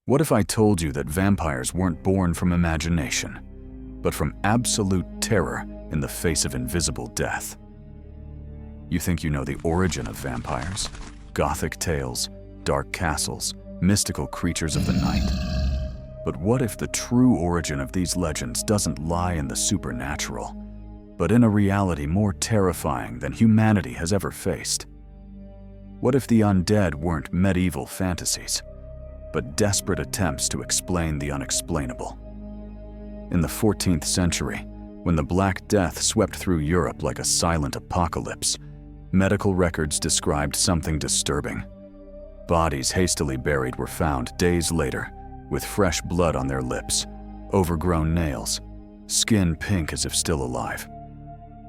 What if I told you that vampires weren't born from imagination, but from absolute terror in the face of invisible death? You think you know the origin of vampires? Gothic tales, dark castles, mystical creatures of the night. But what if the true origin of these legends doesn't lie in the supernatural, but in a reality more terrifying than humanity has ever faced? What if the undead weren't medieval fantasies, but desperate attempts to explain the unexplainable? In the 14th century, when the Black Death swept through Europe like a silent apocalypse, medical records described something disturbing. Bodies hastily buried were found days later, with fresh blood on their lips, overgrown nails, skin pink as if still alive.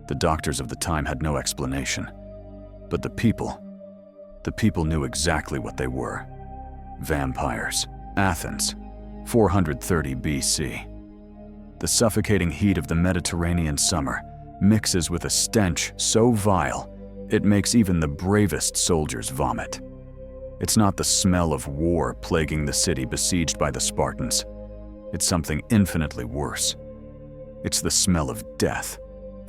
The doctors of the time had no explanation, but the people knew exactly what they were. Vampires. Athens, 430 BC. The suffocating heat of the Mediterranean summer mixes with a stench so vile, it makes even the bravest soldiers vomit. It's not the smell of war plaguing the city besieged by the Spartans. It's something infinitely worse. It's the smell of death,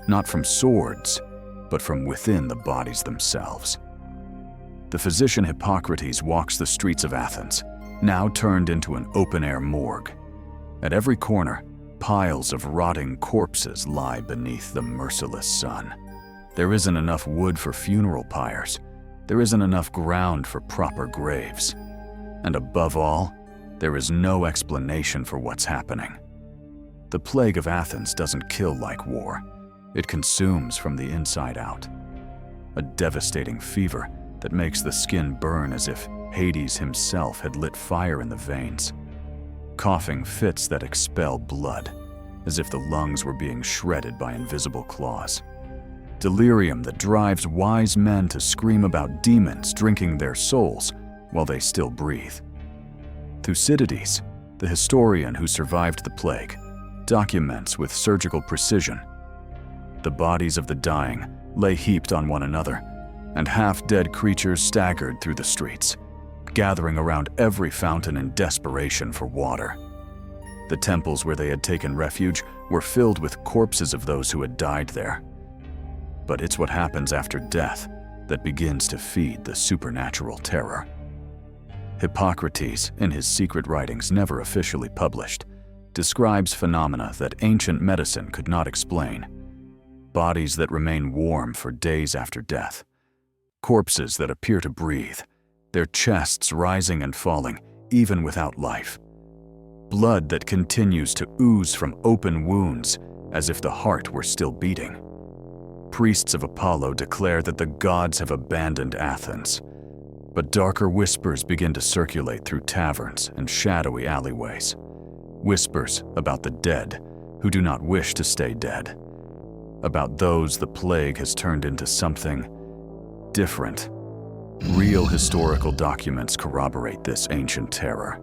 not from swords, but from within the bodies themselves. The physician Hippocrates walks the streets of Athens, now turned into an open-air morgue. At every corner, piles of rotting corpses lie beneath the merciless sun. There isn't enough wood for funeral pyres. There isn't enough ground for proper graves. And above all, there is no explanation for what's happening. The plague of Athens doesn't kill like war. It consumes from the inside out. A devastating fever that makes the skin burn as if Hades himself had lit fire in the veins. Coughing fits that expel blood, as if the lungs were being shredded by invisible claws. Delirium that drives wise men to scream about demons drinking their souls while they still breathe. Thucydides, the historian who survived the plague, documents with surgical precision. The bodies of the dying lay heaped on one another, and half-dead creatures staggered through the streets, gathering around every fountain in desperation for water. The temples where they had taken refuge were filled with corpses of those who had died there. But it's what happens after death that begins to feed the supernatural terror. Hippocrates, in his secret writings never officially published, describes phenomena that ancient medicine could not explain. Bodies that remain warm for days after death. Corpses that appear to breathe, their chests rising and falling, even without life. Blood that continues to ooze from open wounds, as if the heart were still beating. Priests of Apollo declare that the gods have abandoned Athens, but darker whispers begin to circulate through taverns and shadowy alleyways. Whispers about the dead who do not wish to stay dead. About those the plague has turned into something different. Real historical documents corroborate this ancient terror.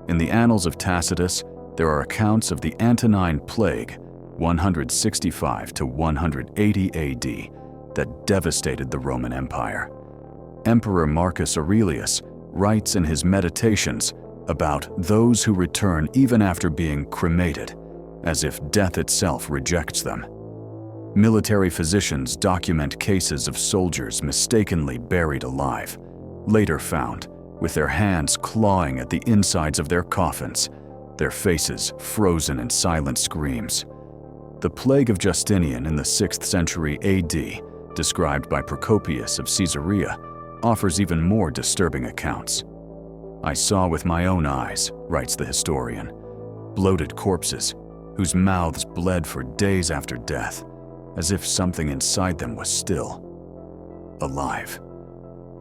In the annals of Tacitus, there are accounts of the Antonine Plague, 165 to 180 AD, that devastated the Roman Empire. Emperor Marcus Aurelius writes in his Meditations about those who return even after being cremated, as if death itself rejects them. Military physicians document cases of soldiers mistakenly buried alive, later found with their hands clawing at the insides of their coffins, their faces frozen in silent screams. The plague of Justinian in the 6th century AD, described by Procopius of Caesarea, offers even more disturbing accounts. I saw with my own eyes, writes the historian, bloated corpses whose mouths bled for days after death, as if something inside them was still alive.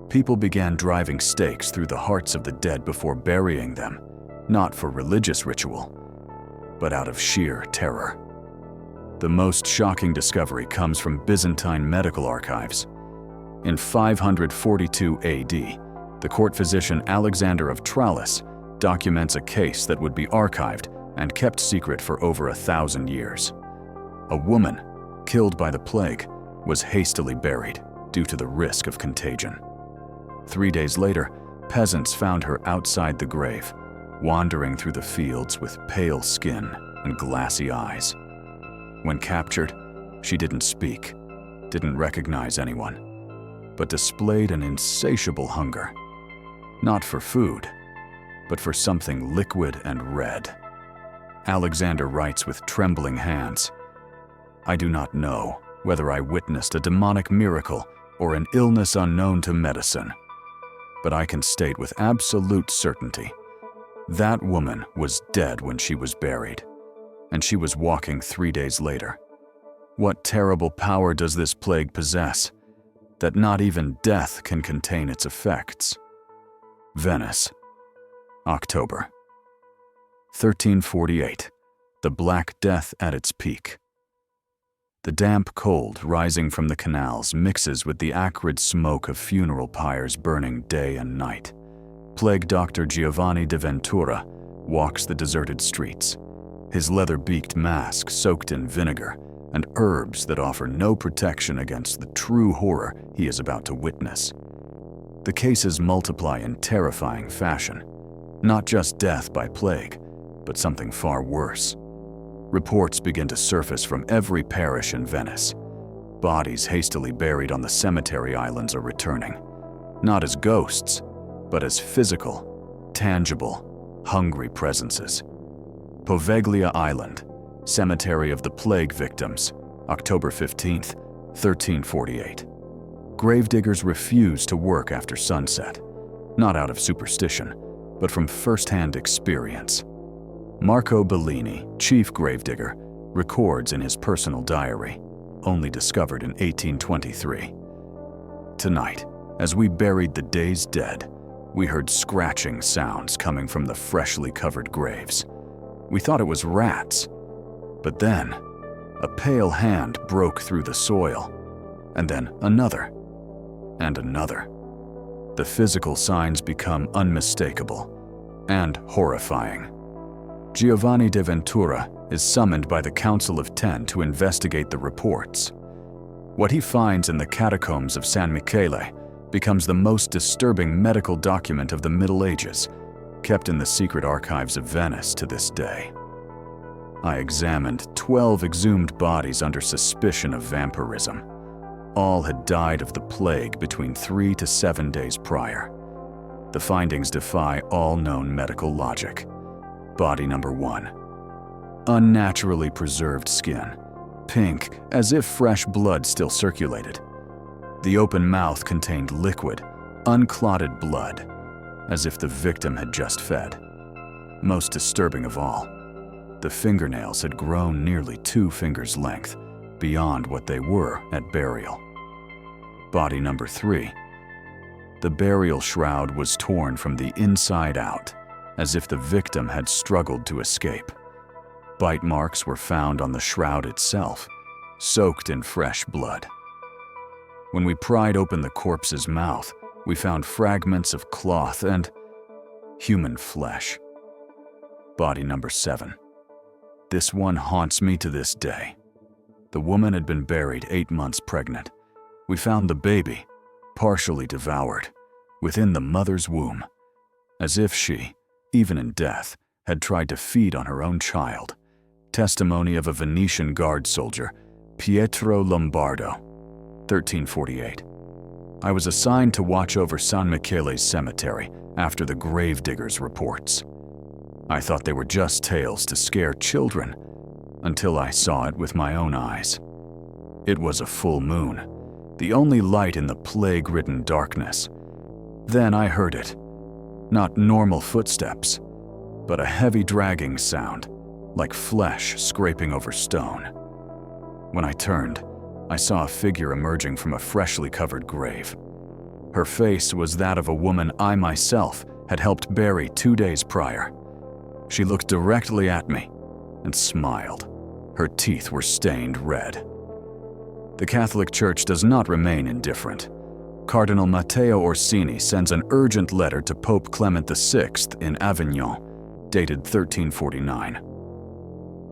People began driving stakes through the hearts of the dead before burying them, not for religious ritual, but out of sheer terror. The most shocking discovery comes from Byzantine medical archives. In 542 AD, the court physician Alexander of Tralles documents a case that would be archived and kept secret for over 1,000 years. A woman, killed by the plague, was hastily buried due to the risk of contagion. 3 days later, peasants found her outside the grave, wandering through the fields with pale skin and glassy eyes. When captured, she didn't speak, didn't recognize anyone, but displayed an insatiable hunger, not for food, but for something liquid and red. Alexander writes with trembling hands, "I do not know whether I witnessed a demonic miracle or an illness unknown to medicine, but I can state with absolute certainty that woman was dead when she was buried, and she was walking 3 days later. What terrible power does this plague possess, that not even death can contain its effects?" Venice, October. 1348, the Black Death at its peak. The damp cold rising from the canals mixes with the acrid smoke of funeral pyres burning day and night. Plague Doctor Giovanni de Ventura walks the deserted streets, his leather-beaked mask soaked in vinegar and herbs that offer no protection against the true horror he is about to witness. The cases multiply in terrifying fashion, not just death by plague, but something far worse. Reports begin to surface from every parish in Venice. Bodies hastily buried on the cemetery islands are returning, not as ghosts, but as physical, tangible, hungry presences. Poveglia Island, Cemetery of the Plague Victims, October 15th, 1348. Gravediggers refuse to work after sunset, not out of superstition, but from first-hand experience. Marco Bellini, chief gravedigger, records in his personal diary, only discovered in 1823. "Tonight, as we buried the day's dead, we heard scratching sounds coming from the freshly covered graves. We thought it was rats, but then a pale hand broke through the soil, and then another, and another. The physical signs become unmistakable and horrifying. Giovanni de Ventura is summoned by the Council of Ten to investigate the reports. What he finds in the catacombs of San Michele becomes the most disturbing medical document of the Middle Ages, kept in the secret archives of Venice to this day. I examined 12 exhumed bodies under suspicion of vampirism. All had died of the plague between 3 to 7 days prior. The findings defy all known medical logic. Body number 1. Unnaturally preserved skin, pink as if fresh blood still circulated. The open mouth contained liquid, unclotted blood, as if the victim had just fed. Most disturbing of all, the fingernails had grown nearly 2 fingers' length, beyond what they were at burial. Body number 3. The burial shroud was torn from the inside out, as if the victim had struggled to escape. Bite marks were found on the shroud itself, soaked in fresh blood. When we pried open the corpse's mouth, we found fragments of cloth and human flesh. Body number 7. This one haunts me to this day. The woman had been buried 8 months pregnant. We found the baby, partially devoured, within the mother's womb, as if she, even in death, had tried to feed on her own child. Testimony of a Venetian guard soldier, Pietro Lombardo, 1348. I was assigned to watch over San Michele's cemetery after the gravediggers' reports. I thought they were just tales to scare children, until I saw it with my own eyes. It was a full moon, the only light in the plague-ridden darkness. Then I heard it. Not normal footsteps, but a heavy dragging sound, like flesh scraping over stone. When I turned, I saw a figure emerging from a freshly covered grave. Her face was that of a woman I myself had helped bury 2 days prior. She looked directly at me and smiled. Her teeth were stained red. The Catholic Church does not remain indifferent. Cardinal Matteo Orsini sends an urgent letter to Pope Clement VI in Avignon, dated 1349.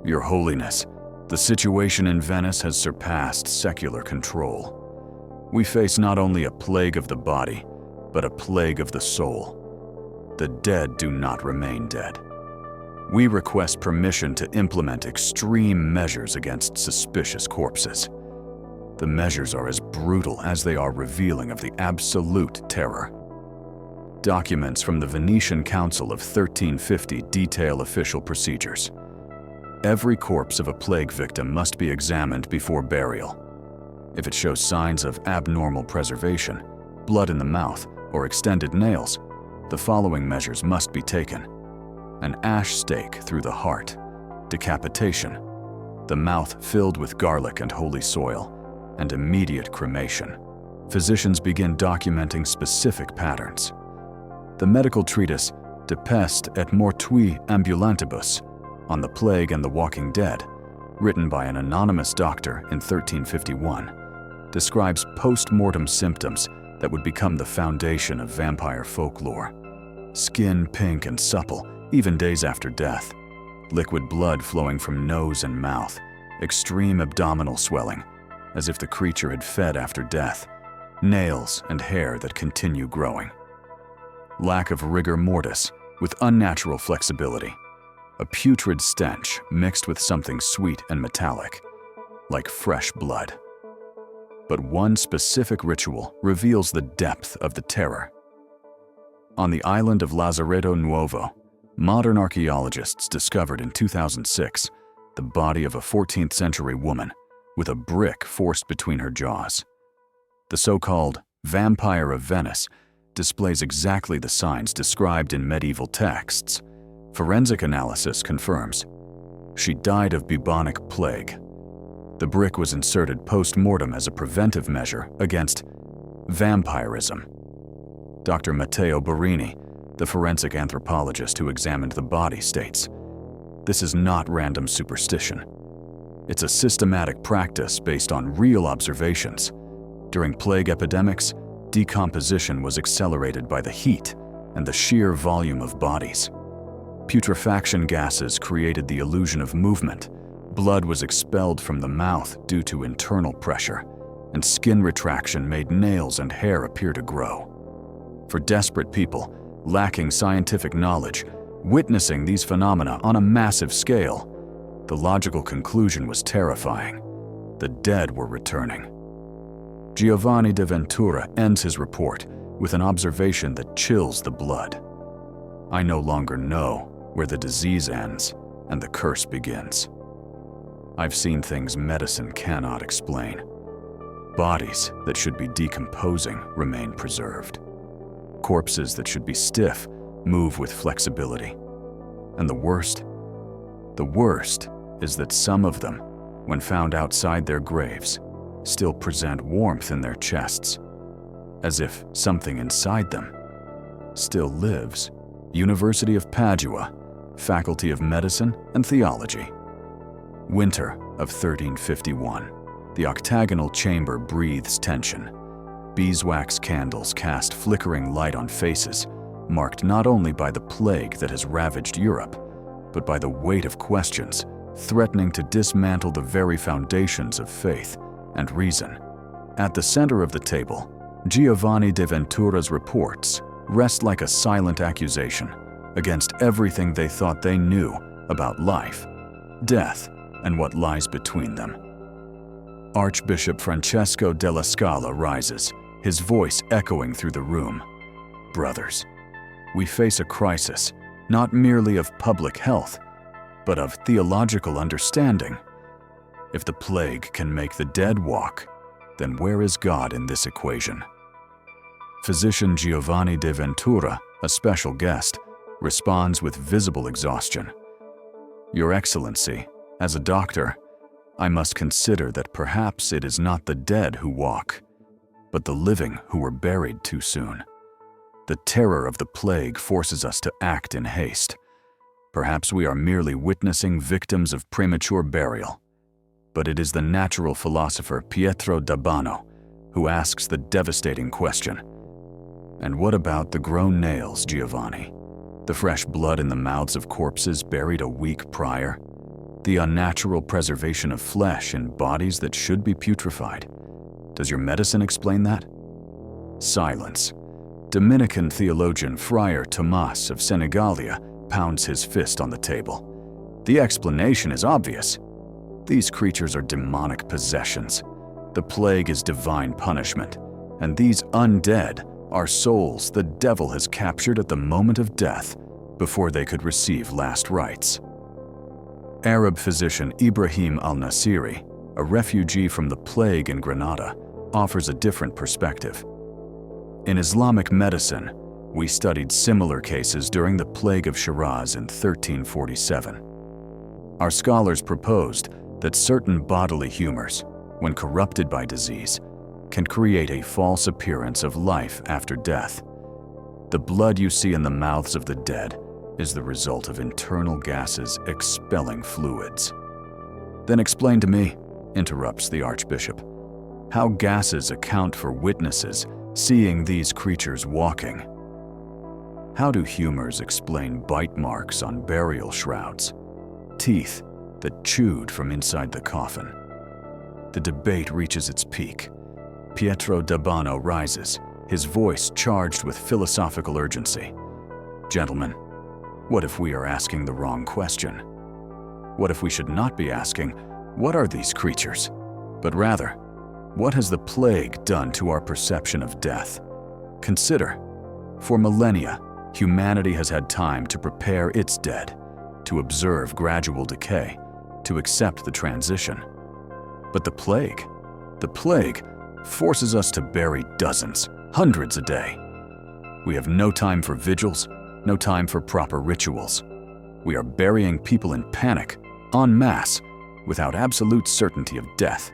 Your Holiness, the situation in Venice has surpassed secular control. We face not only a plague of the body, but a plague of the soul. The dead do not remain dead. We request permission to implement extreme measures against suspicious corpses. The measures are as brutal as they are revealing of the absolute terror. Documents from the Venetian Council of 1350 detail official procedures. Every corpse of a plague victim must be examined before burial. If it shows signs of abnormal preservation, blood in the mouth, or extended nails, the following measures must be taken: an ash stake through the heart, decapitation, the mouth filled with garlic and holy soil, and immediate cremation. Physicians begin documenting specific patterns. The medical treatise De Peste et Mortui Ambulantibus on the Plague and the Walking Dead, written by an anonymous doctor in 1351, describes post-mortem symptoms that would become the foundation of vampire folklore. Skin pink and supple, even days after death. Liquid blood flowing from nose and mouth. Extreme abdominal swelling, as if the creature had fed after death. Nails and hair that continue growing. Lack of rigor mortis, with unnatural flexibility. A putrid stench mixed with something sweet and metallic, like fresh blood. But one specific ritual reveals the depth of the terror. On the island of Lazareto Nuovo, modern archaeologists discovered in 2006 the body of a 14th century woman with a brick forced between her jaws. The so-called vampire of Venice displays exactly the signs described in medieval texts. Forensic analysis confirms she died of bubonic plague. The brick was inserted post-mortem as a preventive measure against vampirism. Dr. Matteo Barini, the forensic anthropologist who examined the body, states, "This is not random superstition. It's a systematic practice based on real observations. During plague epidemics, decomposition was accelerated by the heat and the sheer volume of bodies. Putrefaction gases created the illusion of movement. Blood was expelled from the mouth due to internal pressure, and skin retraction made nails and hair appear to grow. For desperate people, lacking scientific knowledge, witnessing these phenomena on a massive scale, the logical conclusion was terrifying. The dead were returning." Giovanni de Ventura ends his report with an observation that chills the blood. "I no longer know where the disease ends and the curse begins. I've seen things medicine cannot explain. Bodies that should be decomposing remain preserved. Corpses that should be stiff move with flexibility. And the worst is that some of them, when found outside their graves, still present warmth in their chests, as if something inside them still lives." University of Padua, Faculty of Medicine and Theology. Winter of 1351. The octagonal chamber breathes tension. Beeswax candles cast flickering light on faces, marked not only by the plague that has ravaged Europe, but by the weight of questions threatening to dismantle the very foundations of faith and reason. At the center of the table, Giovanni de Ventura's reports rest like a silent accusation against everything they thought they knew about life, death, and what lies between them. Archbishop Francesco della Scala rises, his voice echoing through the room. "Brothers, we face a crisis not merely of public health, but of theological understanding. If the plague can make the dead walk, then where is God in this equation?" Physician Giovanni de Ventura, a special guest, responds with visible exhaustion. "Your Excellency, as a doctor, I must consider that perhaps it is not the dead who walk, but the living who were buried too soon. The terror of the plague forces us to act in haste. Perhaps we are merely witnessing victims of premature burial. But it is the natural philosopher Pietro d'Abano who asks the devastating question, and what about the grown nails, Giovanni? The fresh blood in the mouths of corpses buried a week prior? The unnatural preservation of flesh in bodies that should be putrefied? Does your medicine explain that?" Silence. Dominican theologian Friar Tomás of Senegalia pounds his fist on the table. The explanation is obvious. These creatures are demonic possessions. The plague is divine punishment, and these undead are souls the devil has captured at the moment of death before they could receive last rites. Arab physician Ibrahim al-Nasiri, a refugee from the plague in Granada, offers a different perspective. In Islamic medicine, we studied similar cases during the plague of Shiraz in 1347. Our scholars proposed that certain bodily humors, when corrupted by disease, can create a false appearance of life after death. The blood you see in the mouths of the dead is the result of internal gases expelling fluids. Then explain to me, interrupts the Archbishop, how gases account for witnesses seeing these creatures walking. How do humors explain bite marks on burial shrouds, teeth that chewed from inside the coffin? The debate reaches its peak. Pietro D'Abano rises, his voice charged with philosophical urgency. Gentlemen, what if we are asking the wrong question? What if we should not be asking, what are these creatures? But rather, what has the plague done to our perception of death? Consider, for millennia, humanity has had time to prepare its dead, to observe gradual decay, to accept the transition. But the plague forces us to bury dozens, hundreds a day. We have no time for vigils, no time for proper rituals. We are burying people in panic, en masse, without absolute certainty of death.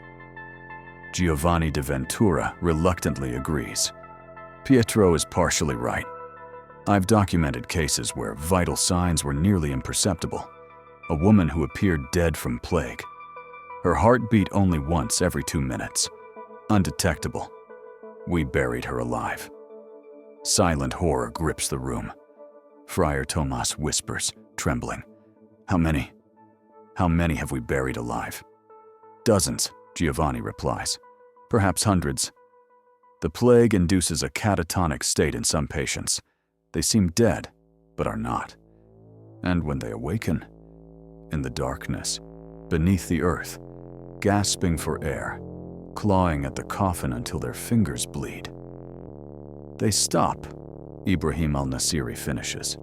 Giovanni de Ventura reluctantly agrees. Pietro is partially right. I've documented cases where vital signs were nearly imperceptible. A woman who appeared dead from plague. Her heart beat only once every 2 minutes. Undetectable. We buried her alive. Silent horror grips the room. Friar Tomás whispers, trembling. How many? How many have we buried alive? Dozens, Giovanni replies. Perhaps hundreds. The plague induces a catatonic state in some patients. They seem dead, but are not. And when they awaken, in the darkness, beneath the earth, gasping for air, clawing at the coffin until their fingers bleed. They stop, Ibrahim al-Nasiri finishes,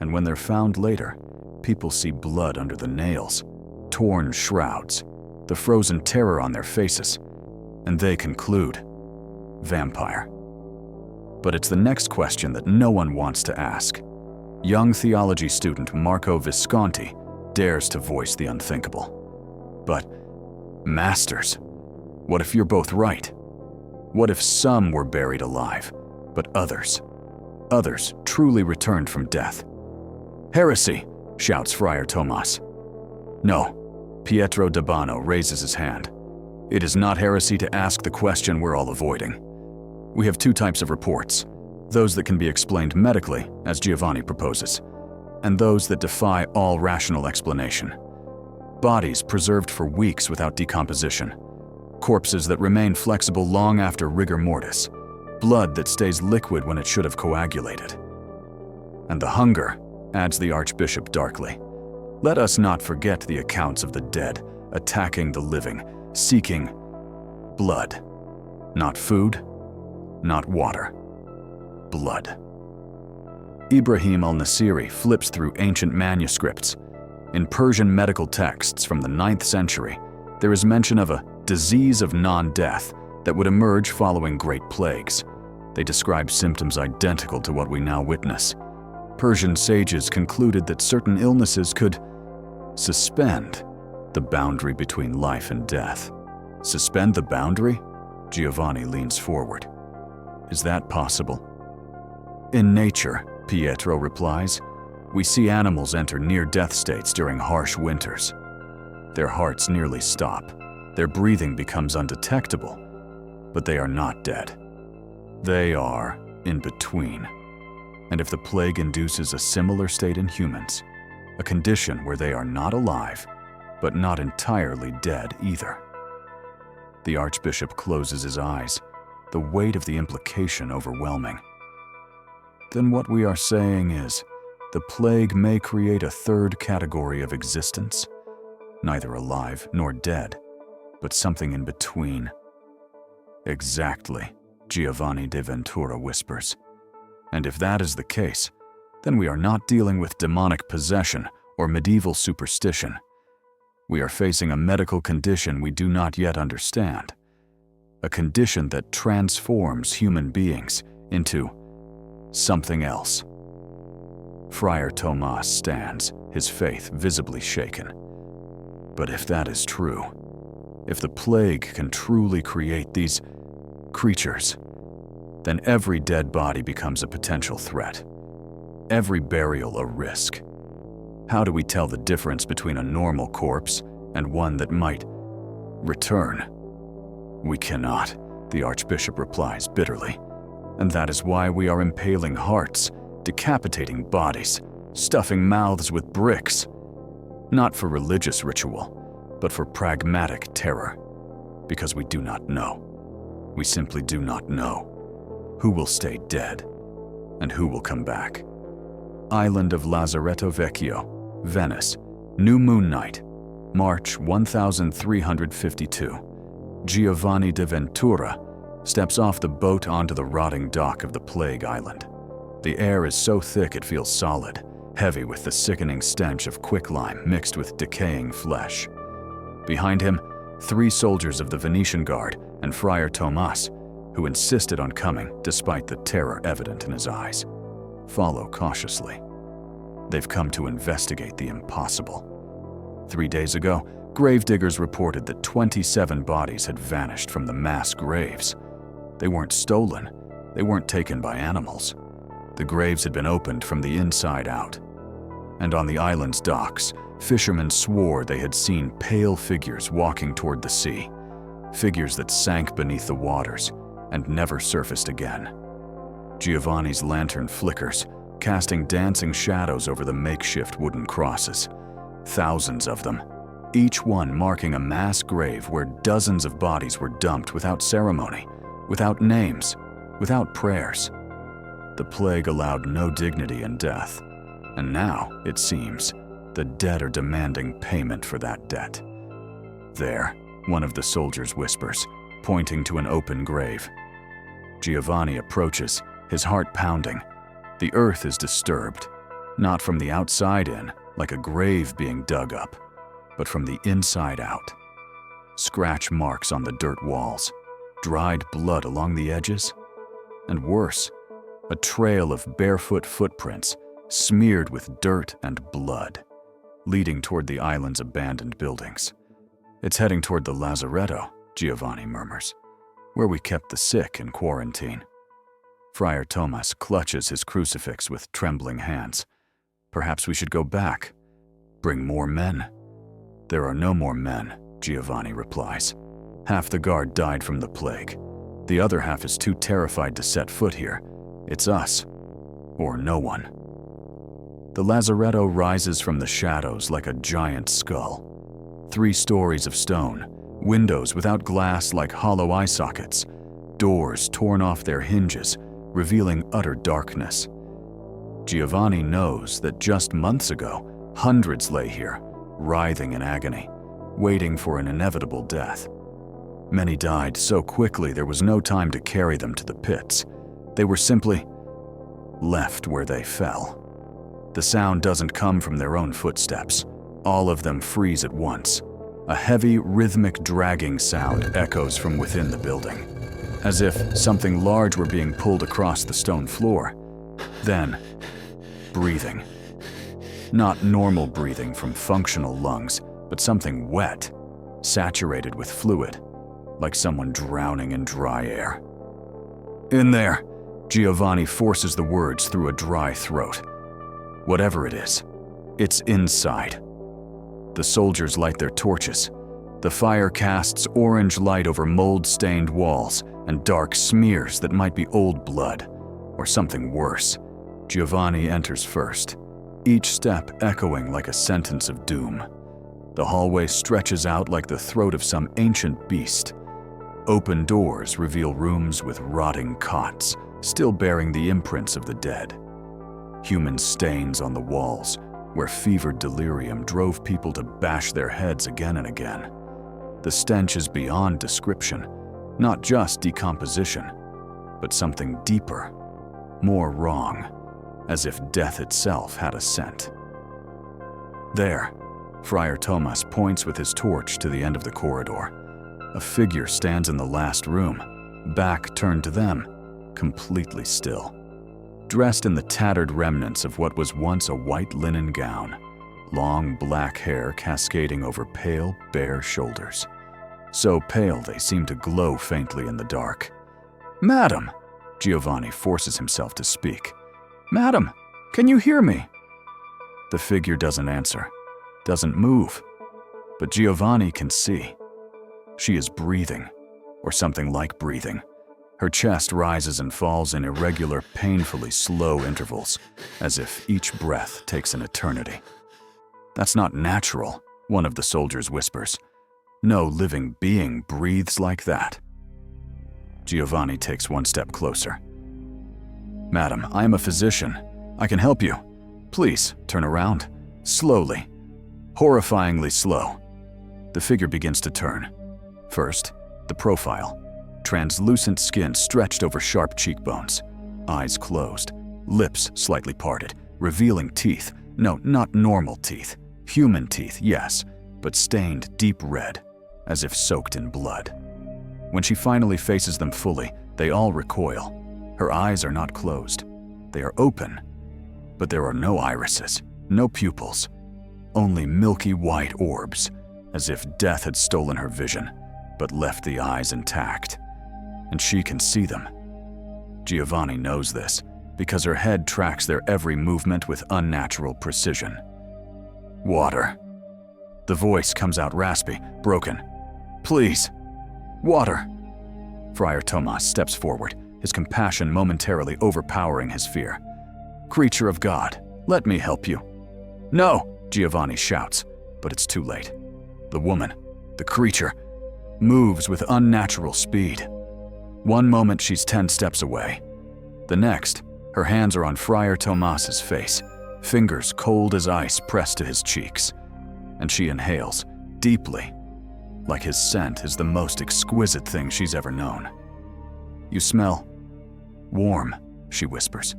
and when they're found later, people see blood under the nails, torn shrouds, the frozen terror on their faces, and they conclude, vampire. But it's the next question that no one wants to ask. Young theology student Marco Visconti dares to voice the unthinkable. But, masters, what if you're both right? What if some were buried alive, but others truly returned from death? Heresy, shouts Friar Tomás. No, Pietro D'Abano raises his hand. It is not heresy to ask the question we're all avoiding. We have 2 types of reports, those that can be explained medically, as Giovanni proposes, and those that defy all rational explanation. Bodies preserved for weeks without decomposition, corpses that remain flexible long after rigor mortis, blood that stays liquid when it should have coagulated. And the hunger, adds the Archbishop darkly. Let us not forget the accounts of the dead attacking the living, seeking blood. Not food, not water. Blood. Ibrahim al-Nasiri flips through ancient manuscripts. In Persian medical texts from the 9th century, there is mention of a disease of non-death that would emerge following great plagues. They describe symptoms identical to what we now witness. Persian sages concluded that certain illnesses could suspend the boundary between life and death. Suspend the boundary? Giovanni leans forward. Is that possible? In nature, Pietro replies, we see animals enter near-death states during harsh winters. Their hearts nearly stop. Their breathing becomes undetectable. But they are not dead. They are in between. And if the plague induces a similar state in humans, a condition where they are not alive, but not entirely dead either. The Archbishop closes his eyes, the weight of the implication overwhelming. Then what we are saying is, the plague may create a third category of existence, neither alive nor dead, but something in between. Exactly, Giovanni de Ventura whispers. And if that is the case, then we are not dealing with demonic possession or medieval superstition. We are facing a medical condition we do not yet understand. A condition that transforms human beings into something else. Friar Tomas stands, his faith visibly shaken. But if that is true, if the plague can truly create these creatures, then every dead body becomes a potential threat. Every burial a risk. How do we tell the difference between a normal corpse and one that might return? We cannot, the Archbishop replies bitterly. And that is why we are impaling hearts, decapitating bodies, stuffing mouths with bricks. Not for religious ritual, but for pragmatic terror. Because we do not know. We simply do not know who will stay dead and who will come back. Island of Lazaretto Vecchio, Venice, New Moon Night, March 1352. Giovanni de Ventura steps off the boat onto the rotting dock of the Plague Island. The air is so thick it feels solid, heavy with the sickening stench of quicklime mixed with decaying flesh. Behind him, 3 soldiers of the Venetian Guard and Friar Tomas, who insisted on coming despite the terror evident in his eyes, follow cautiously. They've come to investigate the impossible. 3 days ago, gravediggers reported that 27 bodies had vanished from the mass graves. They weren't stolen. They weren't taken by animals. The graves had been opened from the inside out. And on the island's docks, fishermen swore they had seen pale figures walking toward the sea, figures that sank beneath the waters and never surfaced again. Giovanni's lantern flickers, casting dancing shadows over the makeshift wooden crosses. Thousands of them, each one marking a mass grave where dozens of bodies were dumped without ceremony, without names, without prayers. The plague allowed no dignity in death, and now, it seems, the dead are demanding payment for that debt. There, one of the soldiers whispers, pointing to an open grave. Giovanni approaches, his heart pounding. The earth is disturbed, not from the outside in, like a grave being dug up, but from the inside out. Scratch marks on the dirt walls, dried blood along the edges, and worse, a trail of barefoot footprints smeared with dirt and blood, leading toward the island's abandoned buildings. It's heading toward the Lazaretto, Giovanni murmurs, where we kept the sick in quarantine. Friar Tomas clutches his crucifix with trembling hands. Perhaps we should go back. Bring more men. There are no more men, Giovanni replies. Half the guard died from the plague. The other half is too terrified to set foot here. It's us, or no one. The Lazaretto rises from the shadows like a giant skull. 3 stories of stone, windows without glass like hollow eye sockets, doors torn off their hinges, revealing utter darkness. Giovanni knows that just months ago, hundreds lay here, writhing in agony, waiting for an inevitable death. Many died so quickly there was no time to carry them to the pits. They were simply left where they fell. The sound doesn't come from their own footsteps. All of them freeze at once. A heavy, rhythmic dragging sound echoes from within the building, as if something large were being pulled across the stone floor. Then, breathing. Not normal breathing from functional lungs, but something wet, saturated with fluid, like someone drowning in dry air. In there, Giovanni forces the words through a dry throat. Whatever it is, it's inside. The soldiers light their torches. The fire casts orange light over mold-stained walls and dark smears that might be old blood, or something worse. Giovanni enters first, each step echoing like a sentence of doom. The hallway stretches out like the throat of some ancient beast. Open doors reveal rooms with rotting cots, still bearing the imprints of the dead. Human stains on the walls, where fevered delirium drove people to bash their heads again and again. The stench is beyond description, not just decomposition, but something deeper, more wrong, as if death itself had a scent. There, Friar Thomas points with his torch to the end of the corridor. A figure stands in the last room, back turned to them, completely still. Dressed in the tattered remnants of what was once a white linen gown, long black hair cascading over pale, bare shoulders. So pale they seem to glow faintly in the dark. "Madam!" Giovanni forces himself to speak. "Madam, can you hear me?" The figure doesn't answer, doesn't move, but Giovanni can see. She is breathing, or something like breathing. Her chest rises and falls in irregular, painfully slow intervals, as if each breath takes an eternity. "That's not natural," one of the soldiers whispers. "No living being breathes like that." Giovanni takes one step closer. "Madam, I am a physician. I can help you. Please, turn around. Slowly. Horrifyingly slow." The figure begins to turn. First, the profile. Translucent skin stretched over sharp cheekbones. Eyes closed. Lips slightly parted, revealing teeth. No, not normal teeth. Human teeth, yes, but stained deep red, as if soaked in blood. When she finally faces them fully, they all recoil. Her eyes are not closed. They are open, but there are no irises, no pupils, only milky white orbs, as if death had stolen her vision, but left the eyes intact. And she can see them. Giovanni knows this, because her head tracks their every movement with unnatural precision. "Water." The voice comes out raspy, broken. "Please, water." Friar Thomas steps forward, his compassion momentarily overpowering his fear. "Creature of God, let me help you." "No!" Giovanni shouts, but it's too late. The woman, the creature, moves with unnatural speed. One moment she's 10 steps away. The next, her hands are on Friar Thomas's face, fingers cold as ice pressed to his cheeks. And she inhales, deeply, like his scent is the most exquisite thing she's ever known. "You smell warm," she whispers.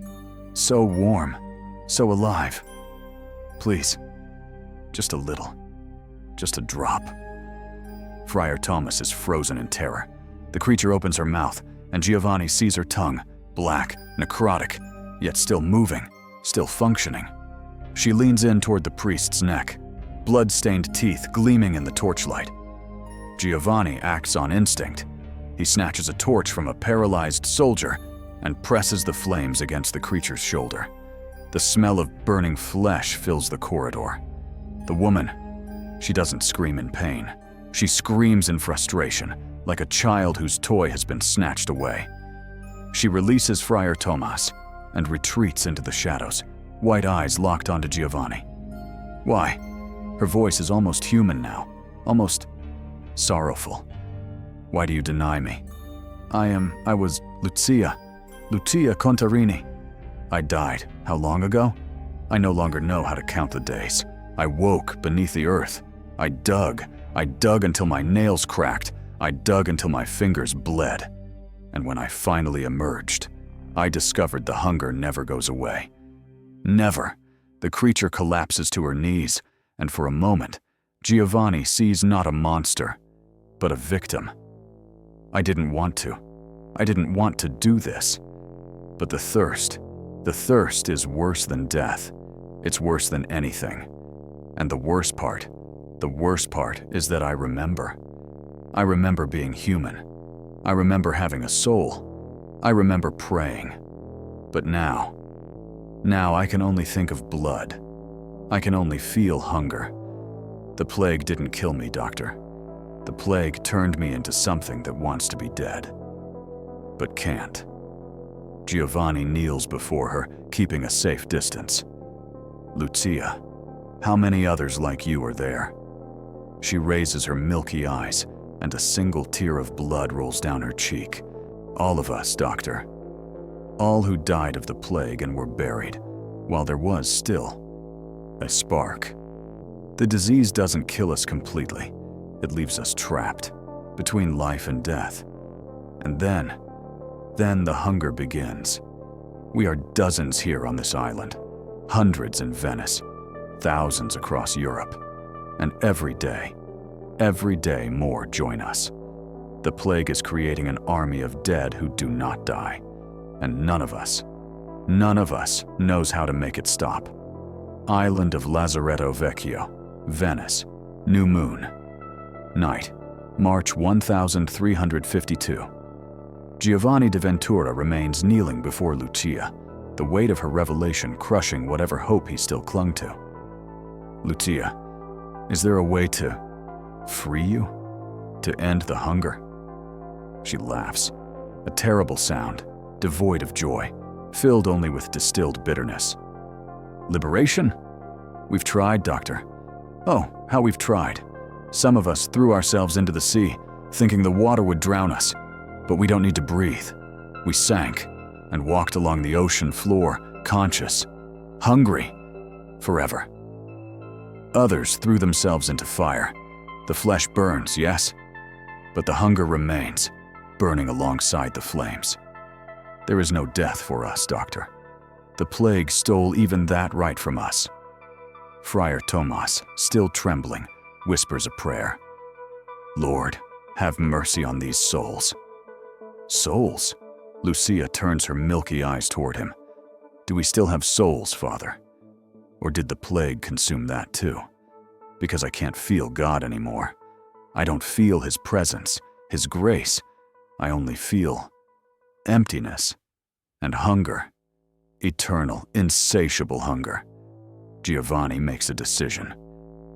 "So warm, so alive. Please, just a little, just a drop." Friar Thomas is frozen in terror. The creature opens her mouth, and Giovanni sees her tongue, black, necrotic, yet still moving, still functioning. She leans in toward the priest's neck, blood-stained teeth gleaming in the torchlight. Giovanni acts on instinct. He snatches a torch from a paralyzed soldier and presses the flames against the creature's shoulder. The smell of burning flesh fills the corridor. The woman, she doesn't scream in pain. She screams in frustration, like a child whose toy has been snatched away. She releases Friar Thomas and retreats into the shadows, white eyes locked onto Giovanni. "Why?" Her voice is almost human now, almost sorrowful. "Why do you deny me?" I was Lucia Contarini. I died. How long ago? I no longer know how to count the days. I woke beneath the earth. I dug until my nails cracked. I dug until my fingers bled. And when I finally emerged, I discovered the hunger never goes away. Never. The creature collapses to her knees, and for a moment, Giovanni sees not a monster, but a victim. I didn't want to. I didn't want to do this. But the thirst is worse than death. It's worse than anything. And the worst part is that I remember. I remember being human. I remember having a soul. I remember praying. But now I can only think of blood. I can only feel hunger. The plague didn't kill me, doctor. The plague turned me into something that wants to be dead, but can't. Giovanni kneels before her, keeping a safe distance. "Lucia, how many others like you are there?" She raises her milky eyes, and a single tear of blood rolls down her cheek. "All of us, doctor. all who died of the plague and were buried, while there was still a spark. The disease doesn't kill us completely. It leaves us trapped between life and death. And then the hunger begins. We are dozens here on this island, hundreds in Venice, thousands across Europe, and every day more join us. The plague is creating an army of dead who do not die, and none of us knows how to make it stop. Island of Lazaretto Vecchio, Venice, new moon. Night, March 1352. Giovanni de Ventura remains kneeling before Lucia, the weight of her revelation crushing whatever hope he still clung to. Lucia, is there a way to free you? To end the hunger? She laughs, a terrible sound, devoid of joy, filled only with distilled bitterness. Liberation? We've tried, Doctor. Oh, how we've tried. Some of us threw ourselves into the sea, thinking the water would drown us. But we don't need to breathe. We sank and walked along the ocean floor, conscious, hungry, forever. Others threw themselves into fire. The flesh burns, yes, but the hunger remains, burning alongside the flames. There is no death for us, Doctor. The plague stole even that right from us. Friar Tomas, still trembling, whispers a prayer. Lord, have mercy on these souls. Souls? Lucia turns her milky eyes toward him. Do we still have souls, Father? Or did the plague consume that too? Because I can't feel God anymore. I don't feel His presence, His grace. I only feel emptiness and hunger. Eternal, insatiable hunger. Giovanni makes a decision.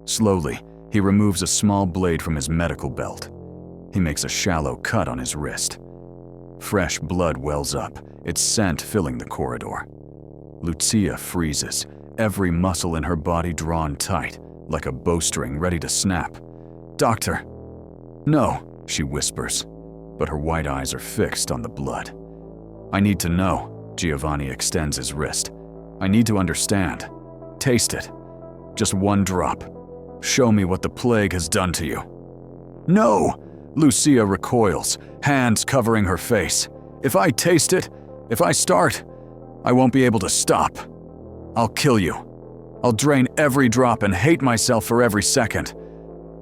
Slowly, he removes a small blade from his medical belt. He makes a shallow cut on his wrist. Fresh blood wells up, its scent filling the corridor. Lucia freezes, every muscle in her body drawn tight, like a bowstring ready to snap. Doctor! No, she whispers, but her white eyes are fixed on the blood. I need to know, Giovanni extends his wrist. I need to understand. Taste it. Just one drop. Show me what the plague has done to you. No! Lucia recoils, hands covering her face. If I taste it, if I start, I won't be able to stop. I'll kill you. I'll drain every drop and hate myself for every second,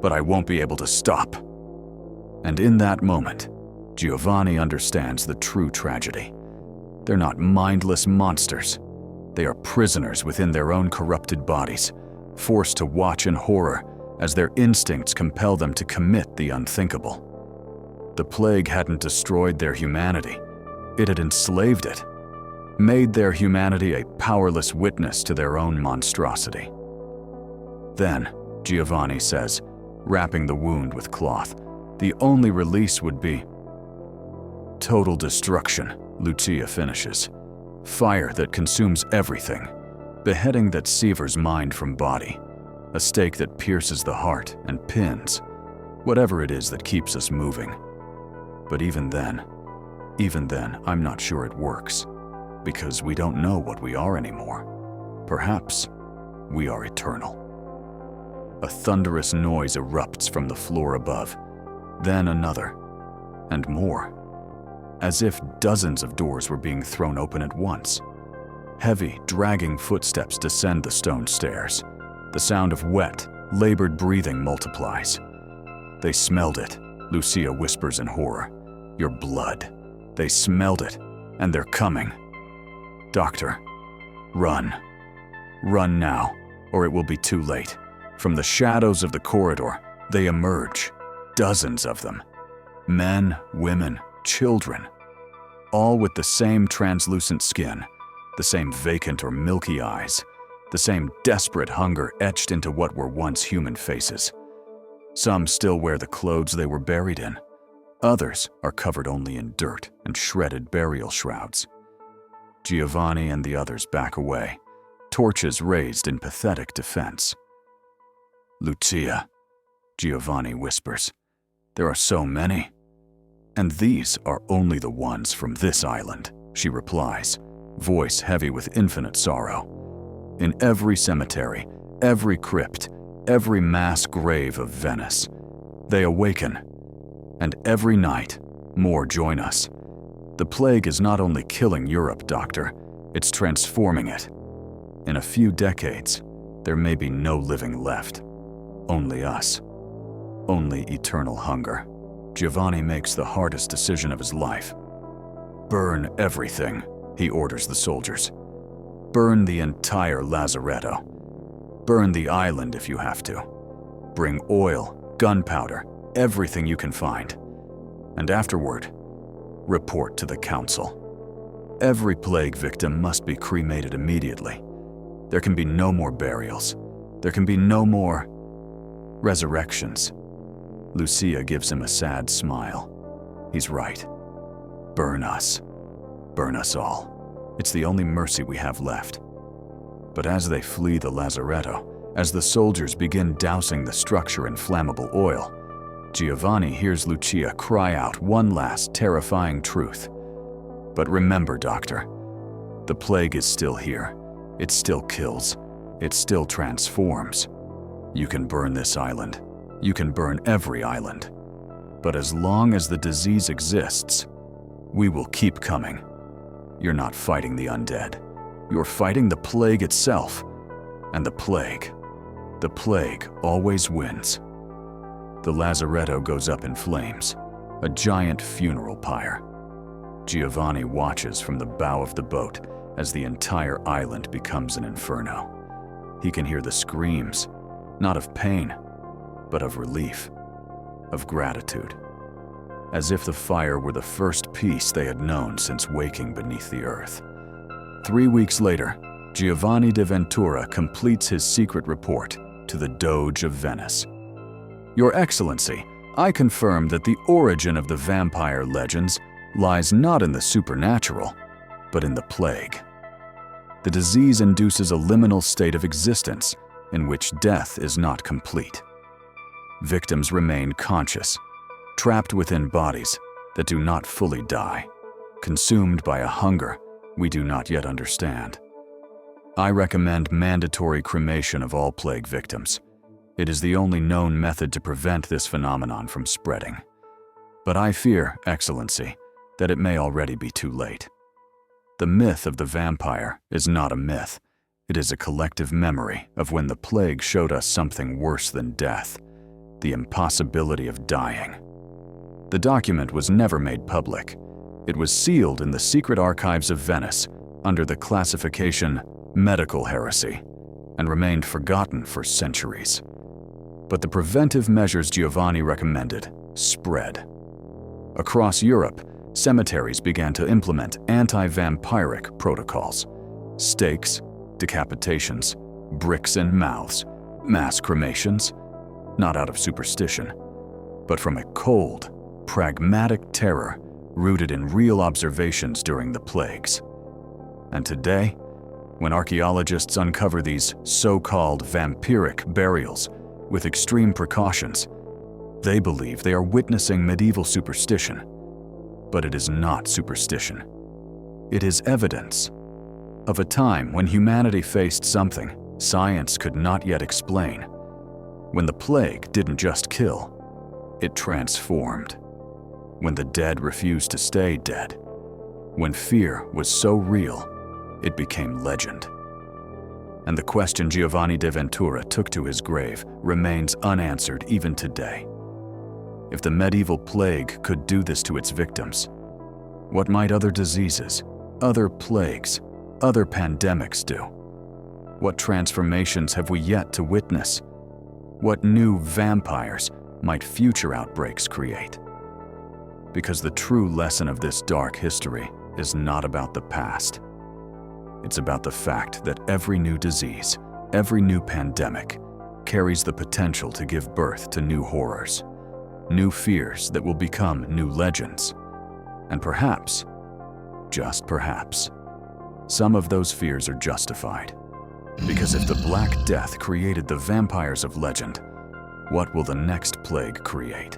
but I won't be able to stop. And in that moment, Giovanni understands the true tragedy. They're not mindless monsters. They are prisoners within their own corrupted bodies, forced to watch in horror as their instincts compel them to commit the unthinkable. The plague hadn't destroyed their humanity. It had enslaved it, made their humanity a powerless witness to their own monstrosity. Then, Giovanni says, wrapping the wound with cloth, the only release would be total destruction, Lucia finishes. Fire that consumes everything, beheading that severs mind from body, a stake that pierces the heart and pins whatever it is that keeps us moving. But even then, I'm not sure it works, because we don't know what we are anymore. Perhaps we are eternal. A thunderous noise erupts from the floor above, then another, and more, as if dozens of doors were being thrown open at once. Heavy, dragging footsteps descend the stone stairs. The sound of wet, labored breathing multiplies. They smelled it, Lucia whispers in horror. Your blood. They smelled it, and they're coming. Doctor, run. Run now, or it will be too late. From the shadows of the corridor, they emerge, dozens of them. Men, women, children, all with the same translucent skin, the same vacant or milky eyes, the same desperate hunger etched into what were once human faces. Some still wear the clothes they were buried in. Others are covered only in dirt and shredded burial shrouds. Giovanni and the others back away, torches raised in pathetic defense. Lucia, Giovanni whispers, there are so many. And these are only the ones from this island. she replies, voice heavy with infinite sorrow. In every cemetery, every crypt, every mass grave of Venice, they awaken. And every night, more join us. The plague is not only killing Europe, Doctor, it's transforming it. In a few decades, there may be no living left. Only us. Only eternal hunger. Giovanni makes the hardest decision of his life. Burn everything, he orders the soldiers. Burn the entire lazaretto. Burn the island if you have to. Bring oil, gunpowder, everything you can find. And afterward, report to the council. Every plague victim must be cremated immediately. There can be no more burials. There can be no more resurrections. Lucia gives him a sad smile. He's right. Burn us. Burn us all. It's the only mercy we have left. But as they flee the lazaretto, as the soldiers begin dousing the structure in flammable oil, Giovanni hears Lucia cry out one last terrifying truth. But remember, Doctor, the plague is still here. It still kills. It still transforms. You can burn this island. You can burn every island. But as long as the disease exists, we will keep coming. You're not fighting the undead. You're fighting the plague itself. And the plague always wins. The lazaretto goes up in flames, a giant funeral pyre. Giovanni watches from the bow of the boat as the entire island becomes an inferno. He can hear the screams, not of pain, but of relief, of gratitude, as if the fire were the first peace they had known since waking beneath the earth. 3 weeks later, Giovanni de Ventura completes his secret report to the Doge of Venice. Your Excellency, I confirm that the origin of the vampire legends lies not in the supernatural, but in the plague. The disease induces a liminal state of existence in which death is not complete. Victims remain conscious, trapped within bodies that do not fully die, consumed by a hunger we do not yet understand. I recommend mandatory cremation of all plague victims. It is the only known method to prevent this phenomenon from spreading. But I fear, Excellency, that it may already be too late. The myth of the vampire is not a myth. It is a collective memory of when the plague showed us something worse than death, the impossibility of dying. The document was never made public. It was sealed in the secret archives of Venice under the classification medical heresy and remained forgotten for centuries. But the preventive measures Giovanni recommended spread. Across Europe, cemeteries began to implement anti-vampiric protocols. Stakes, decapitations, bricks in mouths, mass cremations, not out of superstition, but from a cold, pragmatic terror rooted in real observations during the plagues. And today, when archaeologists uncover these so-called vampiric burials with extreme precautions, they believe they are witnessing medieval superstition. But it is not superstition. It is evidence of a time when humanity faced something science could not yet explain. When the plague didn't just kill, it transformed. When the dead refused to stay dead. When fear was so real, it became legend. And the question Giovanni de Ventura took to his grave remains unanswered even today. If the medieval plague could do this to its victims, what might other diseases, other plagues, other pandemics do? What transformations have we yet to witness? What new vampires might future outbreaks create? Because the true lesson of this dark history is not about the past. It's about the fact that every new disease, every new pandemic, carries the potential to give birth to new horrors, new fears that will become new legends. And perhaps, just perhaps, some of those fears are justified. Because if the Black Death created the vampires of legend, what will the next plague create?